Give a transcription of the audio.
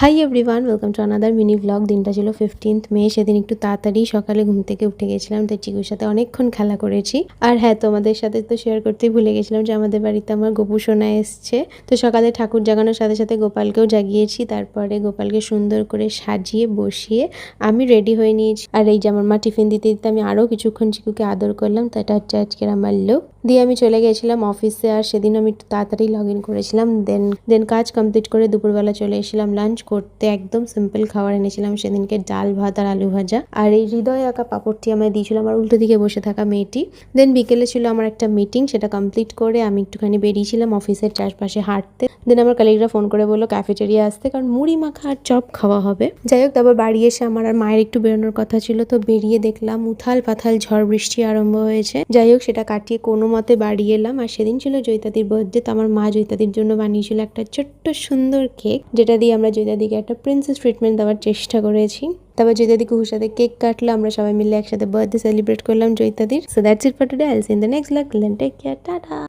Hi everyone, welcome to another mini blog. দিনটা ছিল 15th মে। সেদিন একটু তাড়াতাড়ি সকালে ঘুম থেকে উঠে গেছিলাম, তাই চিকুর সাথে অনেকক্ষণ খেলা করেছি। আর হ্যাঁ, তোমাদের সাথে তো শেয়ার করতেই ভুলে গেছিলাম যে আমাদের বাড়িতে আমার গোপু সোনা এসছে। তো সকালে ঠাকুর জাগানোর সাথে সাথে গোপালকেও জাগিয়েছি। তারপরে গোপালকে সুন্দর করে সাজিয়ে বসিয়ে আমি রেডি হয়ে নিয়েছি। আর এই যে আমার মা টিফিন দিতে দিতে আমি আরও কিছুক্ষণ চিকুকে আদর করলাম। তো এটা হচ্ছে আজকের আমার লুক। দিয়ে আমি চলে গেছিলাম অফিসে। আর সেদিন আমি একটু তাড়াতাড়ি লগ ইন করেছিলাম। দেন কাজ কমপ্লিট করে দুপুরবেলা চলে এসেছিলাম লাঞ্চ করতে। একদম সিম্পল খাবার এনেছিলাম সেদিনকে, ডাল ভাত আর আলু ভাজা। আর এই হৃদয় আঁকা পাপড়টি আমায় দিয়েছিল আমার উল্টো দিকে বসে থাকা মেয়েটি। দেন বিকেলে ছিল আমার একটা মিটিং, সেটা কমপ্লিট করে আমি একটুখানি বেরিয়েছিলাম অফিসের চারপাশে হাঁটতে। দেন আমার কলিগরা ফোন করে বললো ক্যাফেটেরিয়া আসতে, কারণ মুড়ি মাখা আর চপ খাওয়া হবে। যাই হোক, তারপর বাড়ি এসে আমার আর মায়ের একটু বেরোনোর কথা ছিল। তো বেরিয়ে দেখলাম উথাল পাথাল ঝড় বৃষ্টি আরম্ভ হয়েছে। যাই হোক, সেটা কাটিয়ে কোনো মতে বাড়ি এলাম। আর সেদিন ছিল জয়িতাদির বার্থডে। তো আমার মা জয়িতাদির জন্য বানিয়েছিল একটা ছোট্ট সুন্দর কেক, যেটা দিয়ে আমরা জয়িতাদিকে একটা প্রিন্সেস ট্রিটমেন্ট দেওয়ার চেষ্টা করেছি। তারপর জয়িতাদি কুহুর সাথে কেক কাটলো, আমরা সবাই মিলে একসাথে বার্থডে সেলিব্রেট করলাম জয়িতাদির। So that's it for today. I'll see in the next blog. Take care, tata.